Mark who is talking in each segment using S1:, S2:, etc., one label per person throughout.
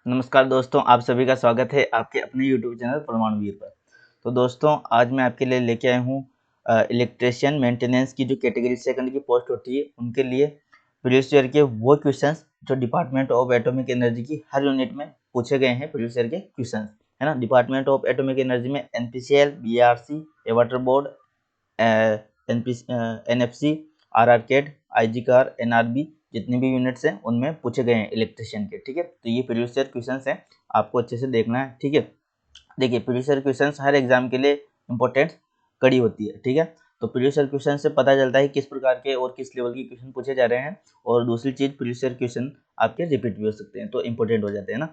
S1: नमस्कार दोस्तों, आप सभी का स्वागत है आपके अपने YouTube चैनल परमाणुवीर पर। तो दोस्तों, आज मैं आपके लिए लेके आया हूँ इलेक्ट्रीशियन मेंटेनेंस की जो कैटेगरी सेकंड की पोस्ट होती है, उनके लिए प्रीवियस ईयर के वो क्वेश्चंस जो डिपार्टमेंट ऑफ एटॉमिक एनर्जी की हर यूनिट में पूछे गए हैं। प्रीवियस ईयर के क्वेश्चंस है ना। डिपार्टमेंट ऑफ एटॉमिक एनर्जी में NPCL, BRC, water board, NFC, RRCAT, IG car, NRB जितनी भी यूनिट्स हैं उनमें पूछे गए हैं इलेक्ट्रिशियन के। ठीक है, तो ये प्रीवियस ईयर क्वेश्चंस हैं, आपको अच्छे से देखना है। ठीक है, देखिए प्रीवियस ईयर क्वेश्चंस हर एग्जाम के लिए इंपॉर्टेंट कड़ी होती है। ठीक है, तो प्रीवियस ईयर क्वेश्चन से पता चलता है किस प्रकार के और किस लेवल के क्वेश्चन पूछे जा रहे हैं। और दूसरी चीज, प्रीवियस ईयर क्वेश्चन आपके रिपीट भी हो सकते हैं, तो इंपॉर्टेंट हो जाते हैं ना।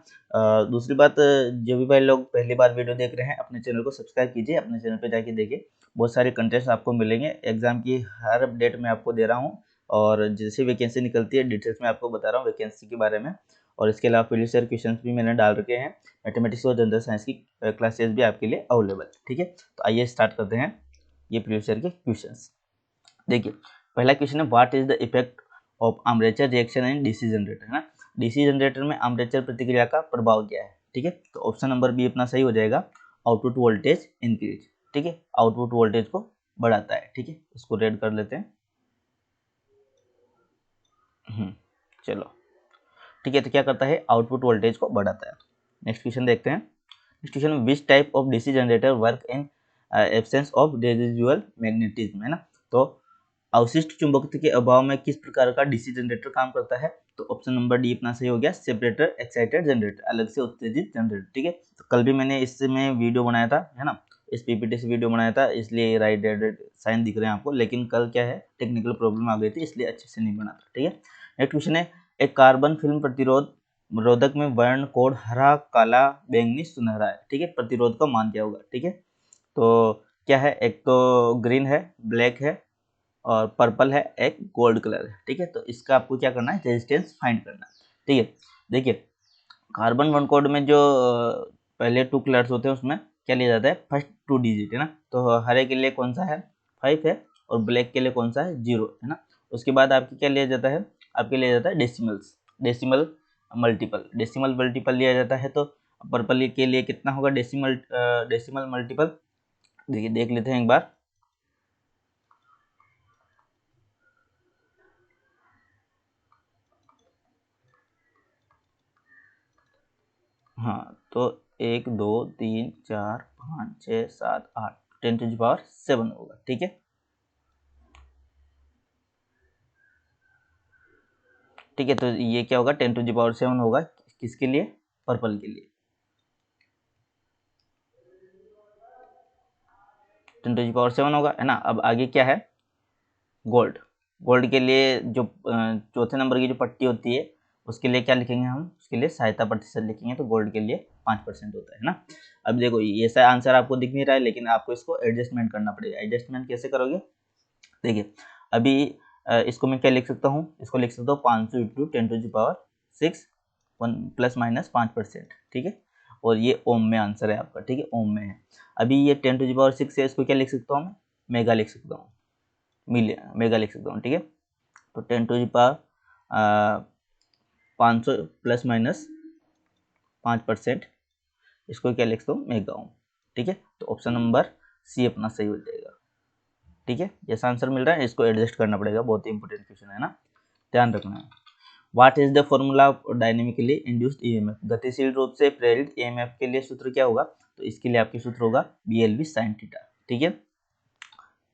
S1: दूसरी बात, जो भी भाई लोग पहली बार वीडियो देख रहे हैं, अपने चैनल को सब्सक्राइब कीजिए, अपने चैनल पे जाके देखिए, बहुत सारे कंटेंट्स आपको मिलेंगे। एग्जाम की हर अपडेट मैं आपको दे रहा हूँ, और जैसे वैकेंसी निकलती है डिटेल्स में आपको बता रहा हूँ वैकेंसी के बारे में। और इसके अलावा प्रीवियस ईयर क्वेश्चन भी मैंने डाल रखे हैं। मैथमेटिक्स और जनरल साइंस की क्लासेस भी आपके लिए अवेलेबल है। ठीक है, तो आइए स्टार्ट करते हैं ये प्रीवियस ईयर के क्वेश्चंस। देखिए पहला क्वेश्चन है, what is the effect of armature reaction in DC generator, है ना। डीसी जनरेटर में आर्मेचर प्रतिक्रिया का प्रभाव क्या है। ठीक है, तो ऑप्शन नंबर बी अपना सही हो जाएगा, आउटपुट वोल्टेज इंक्रीज। ठीक है, आउटपुट वोल्टेज को बढ़ाता है। ठीक है, इसको रेड कर लेते हैं। चलो ठीक है, तो क्या करता है, आउटपुट वोल्टेज को बढ़ाता है। नेक्स्ट क्वेश्चन देखते हैं। Next question, which type of DC generator work in absence of residual magnetism, है ना। तो अवशिष्ट चुंबकत्व के अभाव में किस प्रकार का डीसी जनरेटर काम करता है। तो ऑप्शन नंबर डी अपना सही हो गया, सेपरेटर एक्साइटेड जनरेटर, अलग से उत्तेजित जनरेटर। ठीक है, तो कल भी मैंने इसमें वीडियो बनाया था, है ना, इस पीपीटी से वीडियो बनाया था, इसलिए राइट रेड साइन दिख रहे हैं आपको। लेकिन कल क्या है, टेक्निकल प्रॉब्लम आ गई थी, इसलिए अच्छे से नहीं बना था। ठीक है, नेक्स्ट क्वेश्चन है, एक कार्बन फिल्म प्रतिरोध रोधक में वर्ण कोड हरा, काला, बैंगनी, सुनहरा है। ठीक है, प्रतिरोध का मान क्या होगा। ठीक है, तो क्या है, एक तो ग्रीन है, ब्लैक है, और पर्पल है, एक गोल्ड कलर है। ठीक है, तो इसका आपको क्या करना है, रेजिस्टेंस फाइंड करना है। ठीक है, देखिए कार्बन वन कोड में जो पहले 2 कलर्स होते हैं उसमें क्या लिया जाता है, फर्स्ट 2 डिजिट, है ना। तो हरे के लिए कौन सा है, 5 है, और ब्लैक के लिए कौन सा है, 0, है ना। उसके बाद आपके क्या लिया जाता है, आपके लिया जाता है डेसिमल्स, डेसिमल मल्टीपल लिया जाता है। तो पर्पल के लिए कितना होगा डेसिमल मल्टीपल, देखिए देख लेते हैं एक बार। हाँ, तो 1 2 3 4 5 6 7 8 10⁻⁷ होगा। ठीक है, ठीक है, तो ये क्या होगा, 10⁻⁷ होगा, किसके लिए, पर्पल के लिए 10⁻⁷ होगा, है ना। अब आगे क्या है, गोल्ड। गोल्ड के लिए जो चौथे नंबर की जो पट्टी होती है, उसके लिए क्या लिखेंगे हम, उसके लिए सहायता प्रतिशत लिखेंगे, तो गोल्ड के लिए 5% होता है ना। अब देखो ये ऐसा आंसर आपको दिख नहीं रहा है, लेकिन आपको इसको एडजस्टमेंट करना पड़ेगा। एडजस्टमेंट कैसे करोगे, देखिए अभी इसको मैं क्या लिख सकता हूँ, इसको लिख सकता हूँ 500 इंटू 10⁻⁶, 1 ±5%। ठीक है, और ये ओम में आंसर है आपका। ठीक है, ओम में है। अभी ये 10⁻⁶ है, इसको क्या लिख सकता हूँ मैं, मेगा लिख सकता हूँ, मेगा लिख सकता हूँ। ठीक है, तो 10⁻500 ±5%, इसको क्या लिख सकता हूँ, मेगा ओम। ठीक है, तो ऑप्शन नंबर सी अपना सही हो जाएगा। ठीक है, जैसा आंसर मिल रहा है इसको एडजस्ट करना पड़ेगा, बहुत ही इंपॉर्टेंट क्वेश्चन है ना, ध्यान रखना है। What is the formula of dynamically induced EMF, गतिशील रूप से प्रेरित ईएमएफ के लिए सूत्र क्या होगा। तो इसके लिए आपके सूत्र होगा BLV sin थीटा। ठीक है,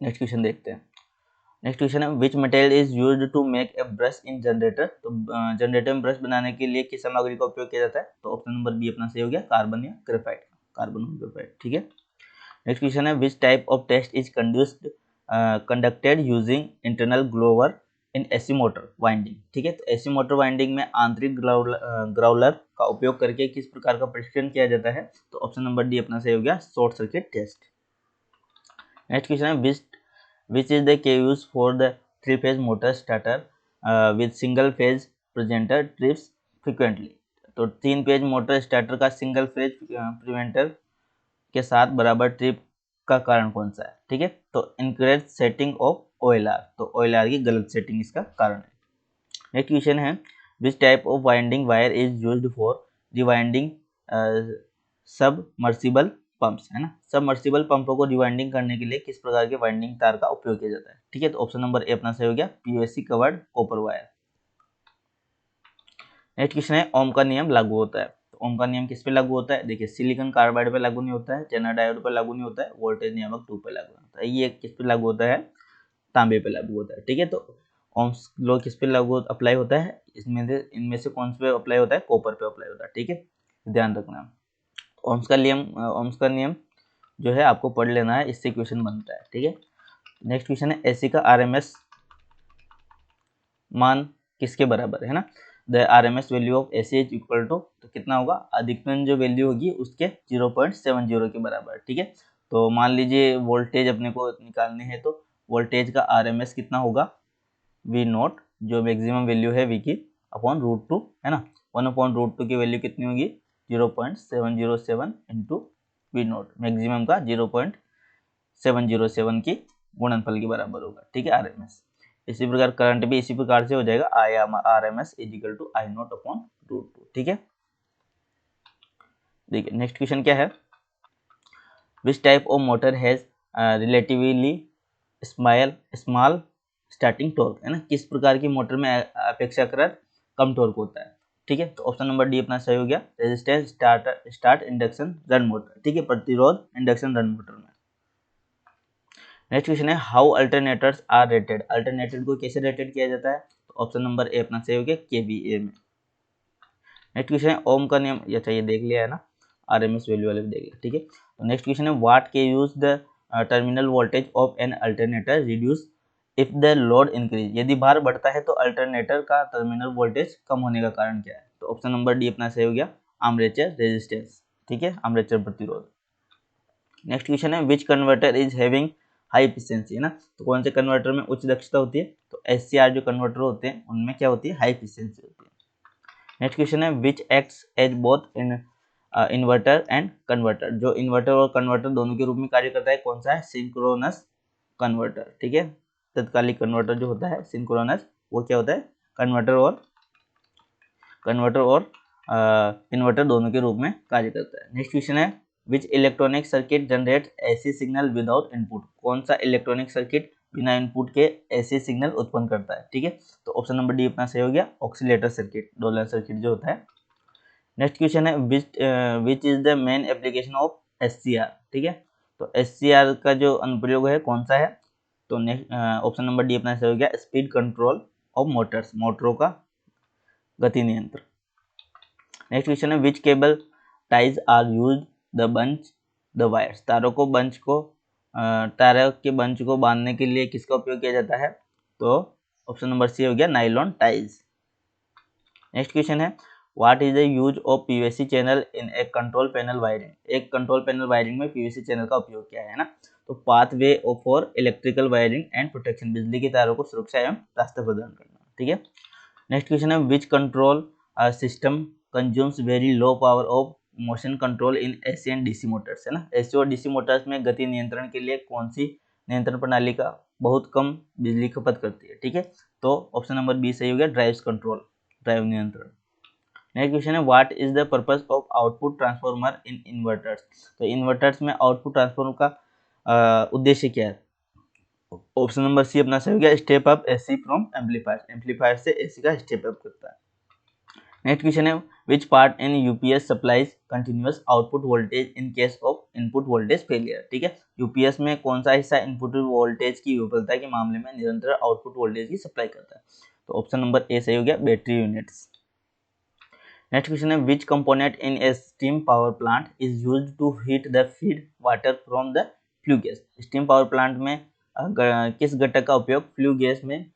S1: नेक्स्ट क्वेश्चन देखते हैं। नेक्स्ट क्वेश्चन है, which material is used to make a brush in generator. तो जनरेटर में ब्रश बनाने के लिए किस सामग्री का उपयोग किया जाता है। तो ऑप्शन नंबर बी अपना सही हो गया, कार्बन या ग्रेफाइट, कार्बन और ग्रेफाइट। ठीक है, नेक्स्ट क्वेश्चन है, which type of test is conducted using internal growler in AC motor winding. ठीक है, तो एसी मोटर वाइंडिंग में आंतरिक ग्राउलर का उपयोग करके किस प्रकार का परीक्षण किया जाता है। तो ऑप्शन नंबर डी अपना सही हो गया, short circuit test. Next question है, which is the cause for the 3 phase motor starter with single phase preventer trips frequently. तो 3 फेज मोटर स्टार्टर का सिंगल फेज प्रिवेंटर के साथ बराबर ट्रिप का कारण कौन सा है। ठीक है, तो इनकरेक्ट सेटिंग ऑफ OLR, तो OLR की गलत सेटिंग इसका कारण है। नेक्स्ट क्वेश्चन है, which type of winding wire is used for rewinding submersible pumps, है ना। सबमर्सिबल पंपों को रिवाइंडिंग करने के लिए किस प्रकार के वाइंडिंग तार का उपयोग किया जाता है, ठीक है। तो ऑप्शन नंबर ए अपना सही हो गया, PVC covered copper wire. Next question है ओम का नियम लागू होता है। तो ओम का नियम किस पे लागू होता है, देखिए सिलिकॉन कार्बाइड पे लागू नहीं होता है, जेनर डायोड पे लागू नहीं होता है, वोल्टेज नियामक 2 पे लागू होता है। ये किस पे लागू होता है, तांबे पे लागू होता है, ठीक है। तो ओम्स लॉ किस पे लागू अप्लाई होता है, इनमें से कौन से पे अप्लाई होता है, कॉपर पे अप्लाई होता है, ठीक है, ध्यान रखना। ओम्स का नियम जो है आपको पढ़ लेना है, इससे क्वेश्चन बनता है, ठीक है। नेक्स्ट क्वेश्चन है एसी का आरएमएस मान किसके बराबर है ना। The RMS value of AC is equal to, तो कितना होगा, अधिकतम जो वैल्यू होगी उसके 0.70 के बराबर, ठीक है। तो मान लीजिए वोल्टेज अपने को निकालने हैं, तो वोल्टेज का आरएमएस कितना होगा, वी नॉट, जो मैक्सिमम वैल्यू है वी की, अपॉन √2, है ना। 1/√2 की वैल्यू कितनी होगी, 0.707 इंटू वी नॉट, मैक्सिमम का 0.707 की गुणनफल के बराबर होगा, ठीक है, आरएमएस। इसी प्रकार करंट भी इसी प्रकार से हो जाएगा, RMS is equal to I naught upon √2, ठीक है। देखिए नेक्स्ट क्वेश्चन क्या है, which type of motor has relatively small starting torque, है ना। किस प्रकार की मोटर में अपेक्षाकृत कम टॉर्क होता है, ठीक है। तो ऑप्शन नंबर डी अपना सही हो गया, resistance start induction run motor, ठीक है, प्रतिरोध इंडक्शन रन मोटर में। नेक्स्ट क्वेश्चन है how alternators are rated, alternator को कैसे रेटेड किया जाता है, तो ऑप्शन नंबर ए अपना सही हो गया, केवीए में। नेक्स्ट क्वेश्चन है ओम का नियम, अच्छा ये देख लिया है ना, आरएमएस वैल्यू वाले भी देख लिया, ठीक है। तो नेक्स्ट क्वेश्चन है व्हाट के use the terminal voltage of an alternator reduce if the load increase, यदि भार बढ़ता है तो अल्टरनेटर का टर्मिनल वोल्टेज कम होने का कारण क्या है, तो ऑप्शन नंबर डी अपना सही हो गया, आर्मेचर रेजिस्टेंस, ठीक है, आर्मेचर प्रतिरोध। नेक्स्ट क्वेश्चन है which converter is having high efficiency, है ना। तो कौन से कन्वर्टर में उच्च दक्षता होती है, तो एससीआर जो कन्वर्टर होते हैं उनमें क्या होती है, हाई एफिशिएंसी होती है। नेक्स्ट क्वेश्चन है which acts as both in inverter and converter, जो इन्वर्टर और कन्वर्टर दोनों के रूप में कार्य करता है, कौन सा है, सिंक्रोनस कन्वर्टर, ठीक है। तत्कालिक कन्वर्टर जो होता है सिंक्रोनस, वो क्या होता है, कन्वर्टर और इन्वर्टर दोनों के रूप में कार्य करता है। नेक्स्ट क्वेश्चन है विच electronic circuit generate AC signal without input, कौन सा इलेक्ट्रॉनिक सर्किट बिना इनपुट के एसी सिग्नल उत्पन्न करता है, ठीक है। तो ऑप्शन नंबर डी अपना सही हो गया, ऑक्सीलेटर सर्किट, दोलन सर्किट जो होता है। नेक्स्ट क्वेश्चन है which is the main application of SCR, ठीक है। तो एससीआर का जो अनुप्रयोग है कौन सा है, तो नेक्स्ट ऑप्शन नंबर डी अपना सही हो गया, स्पीड कंट्रोल ऑफ मोटर्स, मोटरों का गति नियंत्रण। नेक्स्ट क्वेश्चन है which cable ties are use the bunch the wires, तारों के बंच को बांधने के लिए किसका उपयोग किया जाता है, तो ऑप्शन नंबर सी हो गया, नाइलॉन टाइज। नेक्स्ट क्वेश्चन है what is the use of PVC channel in A control panel wiring, एक कंट्रोल पैनल वायरिंग में पीवीसी चैनल का उपयोग क्या है ना। तो pathway for electrical wiring and protection, बिजली की तारों को सुरक्षा एवं रास्ता प्रदान करना, ठीक है। नेक्स्ट क्वेश्चन है which control system consumes very low power of motion control in AC and DC Motors, है ना। एसी और डीसी मोटर्स में गति नियंत्रण के लिए कौन सी नियंत्रण प्रणाली का बहुत कम बिजली खपत करती है, ठीक है। तो ऑप्शन नंबर बी सही हो गया, ड्राइव कंट्रोल, ड्राइव नियंत्रण। नेक्स्ट क्वेश्चन है what is the purpose of output transformer in inverters, तो इन्वर्टर्स में आउटपुट ट्रांसफार्मर का उद्देश्य क्या है, ऑप्शन नंबर सी अपना सही हो गया, step up AC from amplifier, amplifier से एसी का स्टेप अप करता है। नेक्स्ट क्वेश्चन है which part in UPS supplies continuous output voltage in case of input voltage failure, ठीक है। यूपीएस में कौन सा हिस्सा इनपुट वोल्टेज की विफलता के मामले में निरंतर आउटपुट वोल्टेज की सप्लाई करता है, तो ऑप्शन नंबर ए सही हो गया, बैटरी यूनिट्स। नेक्स्ट क्वेश्चन है which component in a steam power plant is used to heat the feed water from the flue gas, steam power plant में किस घटक का उपयोग फ्लू गैस में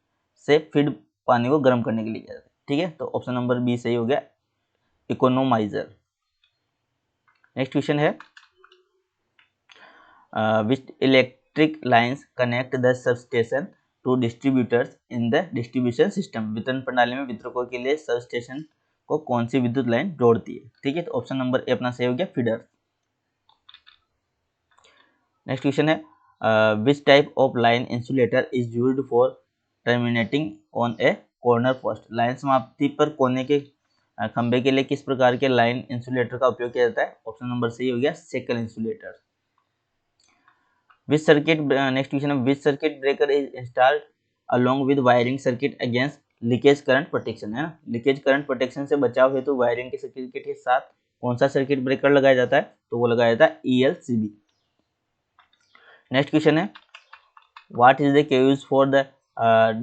S1: से फीड पानी को गर्म करने के लिए किया जाता है, ठीक है। तो ऑप्शन नंबर बी सही हो गया, इकोनोमाइजर। नेक्स्ट क्वेश्चन है which electric lines connect the substation to distributors in the distribution system, वितरण प्रणाली में वितरकों के लिए सबस्टेशन को कौन सी विद्युत लाइन जोड़ती है, ठीक है। तो ऑप्शन नंबर ए अपना सही हो गया, फीडर। नेक्स्ट क्वेश्चन है which type of line insulator is used for terminating on A corner post, line समाप्ति पर कोने के खंबे के लिए किस प्रकार के लाइन इंसुलेटर का उपयोग किया जाता है? ऑप्शन नंबर सी हो गया shackle insulator. Which circuit, next question है, which circuit breaker is installed along with wiring circuit against leakage current protection, है ना। लीकेज करंट प्रोटेक्शन से बचाव हेतु वायरिंग के सर्किट के साथ कौन सा सर्किट ब्रेकर लगाया जाता है? तो वो लगाया जाता है ELCB। नेक्स्ट क्वेश्चन है, what is the use for the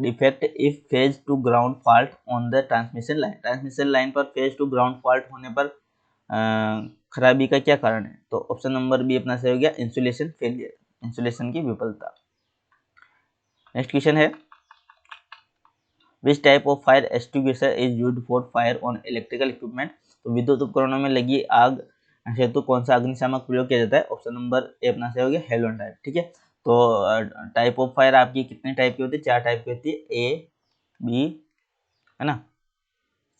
S1: defect if phase two ground fault on the transmission line. Transmission line पर फेज टू ग्राउंड फॉल्ट होने पर खराबी का क्या कारण है? तो ऑप्शन नंबर बी अपना सही हो गया इंसुलेशन फेलियर, इंसुलेशन की विफलता। नेक्स्ट क्वेश्चन है, which type of fire extinguisher is used for fire on electrical equipment. तो विद्युत उपकरणों में लगी आग हेतु कौन सा अग्निशामक प्रयोग किया जाता है? ऑप्शन नंबर ए अपना सही हो गया हेलोजन टाइप। ठीक है, तो टाइप ऑफ फायर आपकी कितने टाइप की होती है? 4 टाइप की होती है, ए, बी, है ना,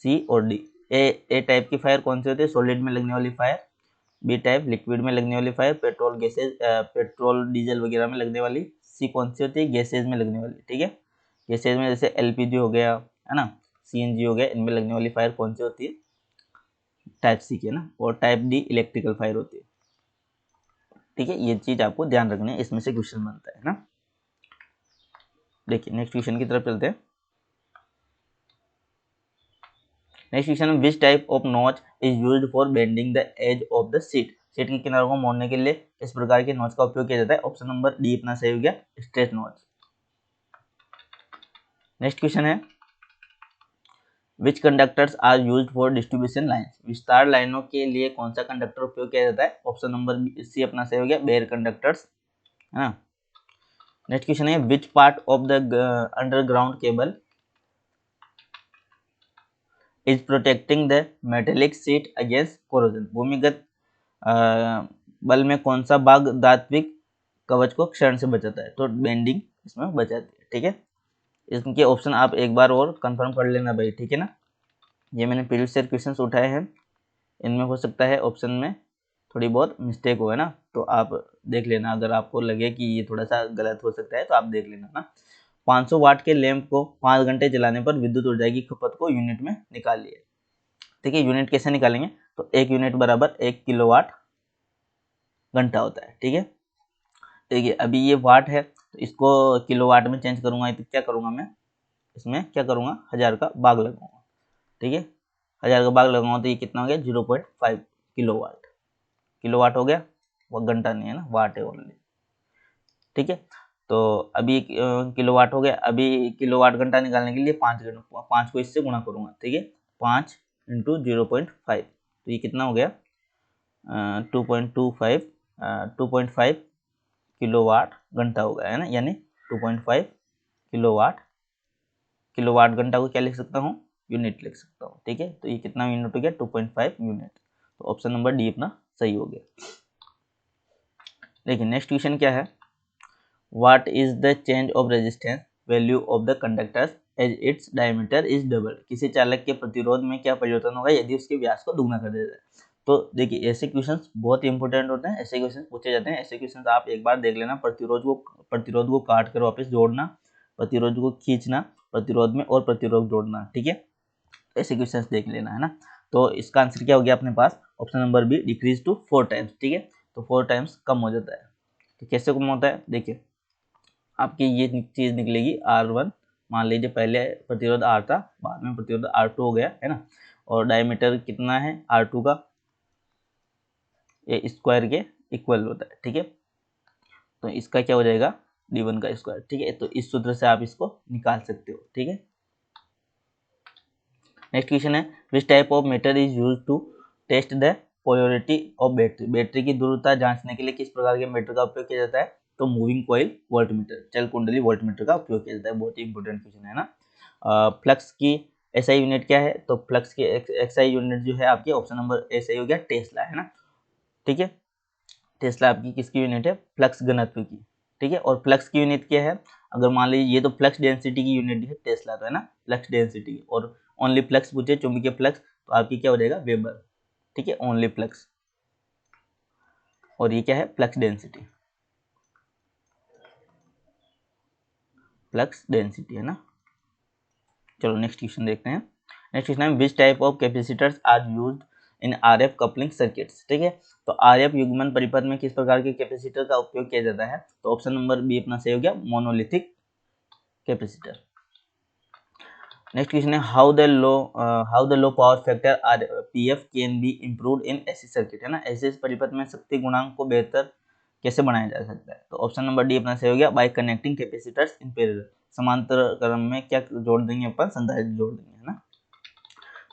S1: सी और डी। ए टाइप की फायर कौन सी होती है? सॉलिड में लगने वाली फायर। बी टाइप लिक्विड में लगने वाली fire, petrol gases, petrol diesel वगैरह में लगने वाली। सी कौन सी होती है? गैसेज में लगने वाली। ठीक है, गैसेज में जैसे LPG हो गया, है ना, CNG हो गया, इनमें लगने वाली फायर कौन सी होती है? टाइप सी की, है ना। और टाइप डी इलेक्ट्रिकल फायर होती है। ठीक है, ये चीज आपको ध्यान रखनी है, इसमें से क्वेश्चन बनता है ना। देखिए नेक्स्ट क्वेश्चन की तरफ चलते हैं। Next question, which type of notch is used for bending the edge of the sheet. Sheet के किनारों को मोड़ने के लिए इस प्रकार के नॉच का उपयोग किया जाता है। ऑप्शन नंबर डी अपना सही हो गया स्ट्रेट नॉच। नेक्स्ट क्वेश्चन है, which conductors are used for distribution lines. विस्तार लाइनों के लिए कौन सा कंडक्टर उपयोग किया जाता है? ऑप्शन नंबर सी अपना सही हो गया बेयर कंडक्टर्स, है ना। नेक्स्ट क्वेश्चन है, which part of the underground cable is protecting the metallic sheath against corrosion. भूमिगत बल में कौन सा भाग धात्विक कवच को क्षरण से बचाता है? तो बेंडिंग इसमें बचाती है। ठीक है, इनके ऑप्शन आप एक बार और कंफर्म कर लेना भाई। ठीक है ना, ये मैंने प्रीवियस ईयर क्वेश्चन उठाए हैं, इनमें हो सकता है ऑप्शन में थोड़ी बहुत मिस्टेक हो, है ना, तो आप देख लेना। अगर आपको लगे कि ये थोड़ा सा गलत हो सकता है तो आप देख लेना ना। 500 वाट के लैंप को 5 घंटे जलाने पर विद्युत ऊर्जा की खपत को यूनिट में निकालिए। ठीक है, यूनिट कैसे निकालेंगे? तो 1 यूनिट बराबर 1 किलोवाट घंटा होता है। ठीक है, देखिए अभी ये वाट है तो इसको किलोवाट में चेंज करूंगा तो क्या करूंगा मैं, इसमें क्या करूंगा 1000 का भाग लगाऊंगा। ठीक है, 1000 का भाग लगाऊंगा तो ये कितना हो गया 0.5 किलोवाट। किलोवाट हो गया, वो घंटा नहीं है ना, वाट है ओनली। ठीक है, तो अभी किलोवाट हो गया। अभी किलोवाट घंटा निकालने के लिए 5 को इससे गुणा करूंगा। ठीक है, 5 × 0.5 तो ये कितना हो गया 2.5 किलोवाट घंटा हो गया, है ना, यानी 2.5 किलोवाट। किलोवाट घंटा को क्या लिख सकता हूँ? यूनिट लिख सकता हूँ। ठीक है, तो ये कितना यूनिट हो गया 2.5 यूनिट। तो ऑप्शन नंबर डी अपना सही हो गया। देखिए नेक्स्ट क्वेश्चन क्या है, what is the change of resistance value of the conductors as its diameter is double. किसी चालक के प्रतिरोध में क्या परिवर्तन होगा यदि उसके व्यास को दुगना कर दिया जाए? तो देखिए ऐसे क्वेश्चंस बहुत इंपॉर्टेंट होते हैं, ऐसे क्वेश्चन पूछे जाते हैं। ऐसे क्वेश्चंस आप एक बार देख लेना, प्रतिरोध को काट कर वापस जोड़ना, प्रतिरोध को खींचना, प्रतिरोध में और प्रतिरोध जोड़ना। ठीक है, ऐसे क्वेश्चंस देख लेना, है ना। तो इसका आंसर क्या हो गया अपने पास? Option number B decrease to 4 times. ठीक है, तो 4 टाइम्स कम हो जाता है। तो कैसे कम होता है? देखिए आपकी ये चीज निकलेगी R1, मान लीजिए पहले प्रतिरोध R था, बाद में प्रतिरोध R2 हो गया, है ना, और डायमीटर कितना है R2 का, ये स्क्वायर के इक्वल होता है। ठीक है, तो इसका क्या हो जाएगा D1 का स्क्वायर। ठीक है, तो इस सूत्र से आप इसको निकाल सकते हो। ठीक है, नेक्स्ट क्वेश्चन है, which type of method is used to test the polarity of battery. Battery की ध्रुवता जांचने के लिए किस प्रकार के मीटर का उपयोग किया जाता है? तो मूविंग कॉइल वोल्टमीटर, चल कुंडली वोल्टमीटर का उपयोग किया जाता है। बहुत ही इंपॉर्टेंट क्वेश्चन है ना। फ्लक्स की एसआई यूनिट क्या है? तो फ्लक्स की एक्सआई यूनिट जो है आपकी ऑप्शन नंबर ए सही हो गया टेस्ला, है ना। ठीक है, टेस्ला आपकी किसकी यूनिट है? फ्लक्स घनत्व की। ठीक है, और फ्लक्स की यूनिट क्या है? अगर मान लीजिए ये तो फ्लक्स डेंसिटी की यूनिट है टेस्ला, तो है ना फ्लक्स डेंसिटी, और ओनली फ्लक्स पूछे चुंबकीय फ्लक्स तो आपकी क्या हो जाएगा वेबर। ठीक है, ओनली फ्लक्स, और ये क्या है फ्लक्स डेंसिटी, फ्लक्स डेंसिटी, है ना। चलो नेक्स्ट क्वेश्चन देखते हैं। नेक्स्ट क्वेश्चन है which type of capacitors are used in RF coupling circuits. ठीक है, तो आरएफ युग्मन परिपथ में किस प्रकार के कैपेसिटर का उपयोग किया जाता है, तो ऑप्शन नंबर बी अपना सही हो गया, मोनोलिथिक कैपेसिटर। नेक्स्ट क्वेश्चन है how the low power factor or PF can be improved in AC circuit, है ना, ऐसे परिपथ में शक्ति गुणांक को बेहतर कैसे बनाया जा सकता है, तो ऑप्शन नंबर डी अपना सही हो गया, bye connecting capacitors in parallel, समांतर क्रम में क्या जोड़ देंगे अपन, संधारित्र जोड़ देंगे, है ना।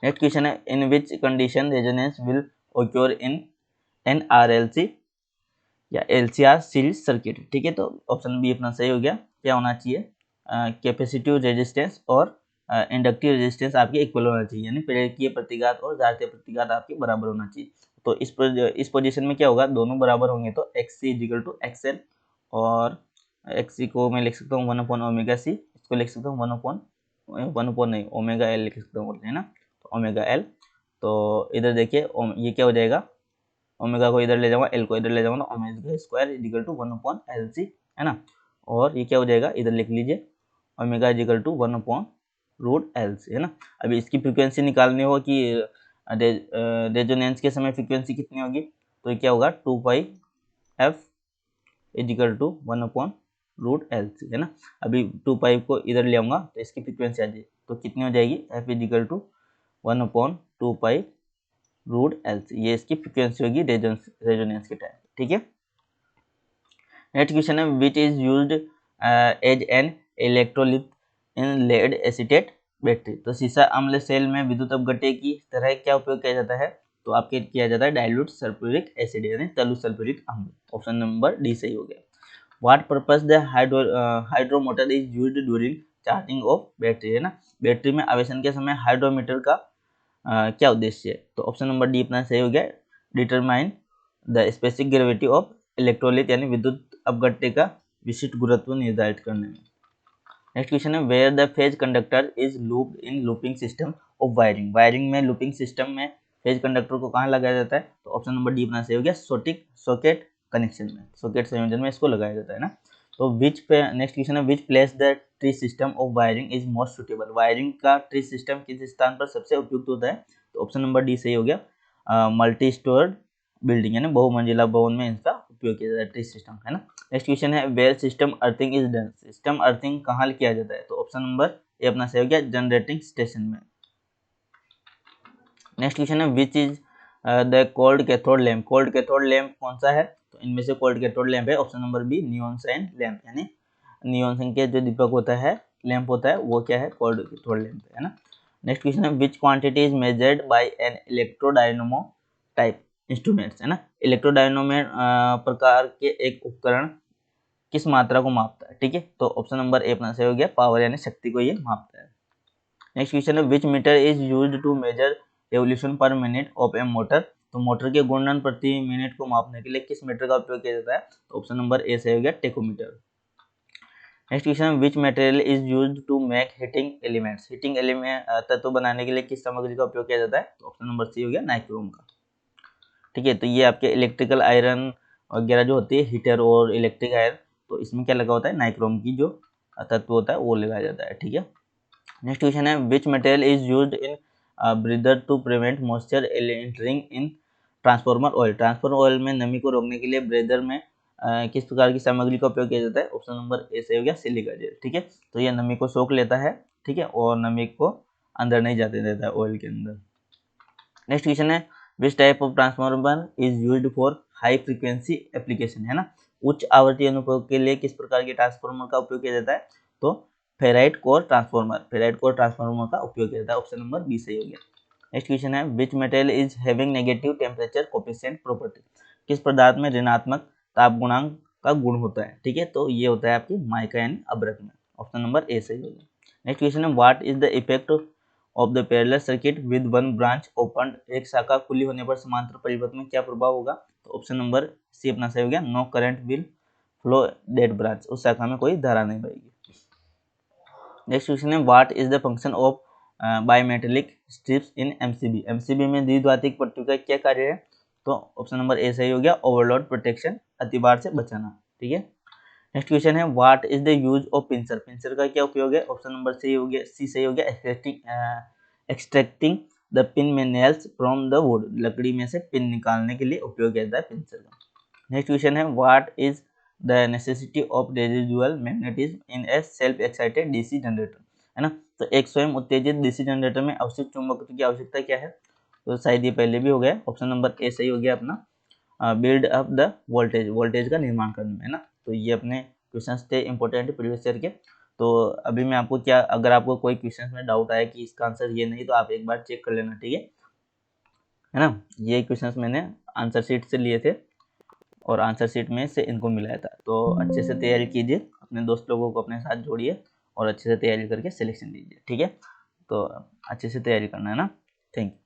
S1: नेक्स्ट क्वेश्चन है in which condition resonance will occur in an RLC या एलसीआर सीरीज सर्किट। ठीक है, तो ऑप्शन बी अपना सही हो गया, क्या होना चाहिए, कैपेसिटिव रेजिस्टेंस और इंडक्टिव रेजिस्टेंस आपके इक्वल होना चाहिए, यानी प्रेरकीय प्रतिघात और जातीय प्रतिघात आपके बराबर होना चाहिए। तो इस पोजीशन में क्या होगा, दोनों बराबर होंगे तो XC इजिकल टू XL, और XC को मैं लिख सकता हूँ 1/ओमेगा C, इसको लिख सकता हूँ 1/1 नहीं ओमेगा L लिख सकता हूँ, है ना, तो ओमेगा L। तो इधर देखिए ये क्या हो जाएगा, ओमेगा को इधर ले जाऊंगा, L को इधर ले जाऊंगा, omega square is equal to 1/LC, है ना, और ये क्या हो जाएगा, इधर लिख लीजिए ओमेगा इजिकल टू 1/√LC, है ना। अभी इसकी फ्रीक्वेंसी निकालनी होगा कि रेजोनेंस के समय फ्रीक्वेंसी कितनी होगी, तो ये क्या होगा 2πf इजिकल टू 1/√LC, है ना। अभी 2π को इधर ले आऊंगा तो इसकी फ्रीक्वेंसी आ जाएगी, तो कितनी हो जाएगी, f इजिकल टू 1/2π√LC, ये इसकी फ्रीक्वेंसी होगी रेजोनेंस के टाइम। ठीक है, नेक्स्ट क्वेश्चन है which is used as an electrolyte in lead acetate battery, तो सीसा अम्ल सेल में विद्युत अपघट्य की तरह क्या उपयोग किया जाता है, तो आपके किया जाता है डाइल्यूट सल्फ्यूरिक एसिड यानी तलु सल्फ्यूरिक अम्ल, ऑप्शन नंबर डी सही हो गया। What purpose the hydrometer is used during charging of battery, है ना, बैटरी में आवेशन के समय हाइड्रोमीटर का क्या उद्देश्य है, तो ऑप्शन नंबर डी अपना सही हो गया, determine the specific gravity of electrolyte यानी विद्युत अपघट्य का विशिष्ट गुरुत्व निर्धारित करने में। नेक्स्ट क्वेश्चन है where the phase conductor is looped in looping system of wiring, wiring में लूपिंग सिस्टम में फेज कंडक्टर को कहाँ लगाया जाता है, तो ऑप्शन नंबर डी अपना सही हो गया, सॉकेट कनेक्शन में, सॉकेट संयोजन में इसको लगाया जाता है ना। तो नेक्स्ट क्वेश्चन है which place the tree system of wiring is most suitable, wiring का ट्री सिस्टम किस स्थान पर सबसे उपयुक्त होता है, तो ऑप्शन नंबर डी सही हो गया, मल्टी स्टोर्ड बिल्डिंग, यानी बहुमंजिला भवन में इसका उपयोग किया जाता है ट्री सिस्टम, है ना। नेक्स्ट क्वेश्चन है where system earthing is done, system earthing कहाँ किया जाता है, तो ऑप्शन नंबर ए अपना सही हो गया, जनरेटिंग स्टेशन में। नेक्स्ट क्वेश्चन है which is the cold cathode lamp, cold cathode lamp कौन सा है, तो इनमें से कोल्ड कैथोड लैम्प है option number B neon sign lamp, यानी नियॉन साइन के जो दीपक होता है लैम्प होता है वो क्या है, कोल्ड कैथोड लैम्प है ना। नेक्स्ट क्वेश्चन है which quantity is measured by an electrodynamo type instruments, है ना, इलेक्ट्रोडायनमो प्रकार के एक उपकरण किस मात्रा को मापता है, ठीक है, तो ऑप्शन नंबर ए अपना सही हो गया, पावर यानी शक्ति को ये मापता है। नेक्स्ट क्वेश्चन है which meter is used to measure revolution per minute of a motor, तो मोटर के घूर्णन प्रति मिनट को मापने के लिए किस मीटर का उपयोग किया जाता है, तो ऑप्शन नंबर ए सही हो गया, टेकोमीटर। नेक्स्ट क्वेश्चन है which material is used to make heating elements, heating element तत्व बनाने के लिए किस सामग्री का उपयोग किया जाता है, तो ऑप्शन नंबर सी हो गया, नाइक्रोम का। ठीक है, तो ये आपके इलेक्ट्रिकल आयरन वगैरह जो होती है हीटर और इलेक्ट्रिक आयरन, तो इसमें क्या लगा होता है, नाइक्रोम की जो तत्व होता है वो लगाया जाता है। ठीक है, नेक्स्ट क्वेश्चन है which material is used in breather to prevent moisture entering in transformer oil, transformer oil में नमी को रोकने के लिए ब्रेदर में किस प्रकार की सामग्री का उपयोग किया जाता है, ऑप्शन नंबर ए से हो गया, सिलिका जेल। ठीक है, तो यह नमी को सोख लेता है, ठीक है, और नमी को अंदर नहीं जाते देता है ऑयल के अंदर। नेक्स्ट क्वेश्चन है which type of transformer is used for high frequency application, है ना, उच्च आवृत्ति अनुप्रयोग के लिए किस प्रकार के ट्रांसफार्मर का उपयोग किया जाता है, तो फेराइट कोर ट्रांसफार्मर का उपयोग किया जाता है, ऑप्शन नंबर बी सही हो गया। नेक्स्ट क्वेश्चन है which material is having negative temperature coefficient property, किस पदार्थ में ऋणात्मक ताप गुणांक का गुण होता है, ठीक है, तो ये होता है आपकी माइका यानी अभ्रक में, ऑप्शन नंबर ए सही हो गया। नेक्स्ट क्वेश्चन है what is the effect of the parallel circuit with one branch open, एक शाखा खुली होने पर समांतर परिपथ में क्या प्रभाव होगा, तो ऑप्शन नंबर सी अपना सही हो गया, no current will flow that branch, उस शाखा में कोई धारा नहीं बहेगी। नेक्स्ट क्वेश्चन है what is the function of bimetallic strips in MCB, MCB में द्विध्रुवात्मक पट्टियों का क्या कार्य है, तो ऑप्शन नंबर ए सही हो गया, ओवरलोड प्रोटेक्शन, अतिभार से बचाना। ठीक है, नेक्स्ट क्वेश्चन है what is the use of pincer, pincer का क्या उपयोग है, ऑप्शन नंबर सी हो गया, सी सही हो गया, एक्सट्रैक्टिंग द पिन में नेल्स फ्रॉम द वुड, लकड़ी में से पिन निकालने के लिए उपयोग किया जाता है पिंसर का। नेक्स्ट क्वेश्चन है what is the necessity of residual magnetism in A self excited DC generator, है ना। तो एक स्वयं उत्तेजित डीसी जनरेटर में अवशिष्ट चुंबकत्व की आवश्यकता क्या है, तो शायद ये पहले भी हो गया, ऑप्शन नंबर ए सही हो गया अपना, build up the voltage, voltage का निर्माण करने में, है ना। तो ये अपने क्वेश्चंस थे इंपॉर्टेंट प्रीवियस ईयर के। तो अभी मैं आपको क्या, अगर आपको कोई क्वेश्चन में डाउट आया कि इसका आंसर ये नहीं, तो आप एक बार चेक कर लेना, ठीक है ना। ये क्वेश्चंस मैंने आंसर शीट से लिए थे और आंसर शीट में से इनको मिलाया था। तो अच्छे से तैयारी कीजिए, अपने दोस्त लोगों को अपने साथ जोड़िए और अच्छे से तैयारी करके सिलेक्शन लीजिए, ठीक है। तो अच्छे से तैयारी करना है ना। Thank you.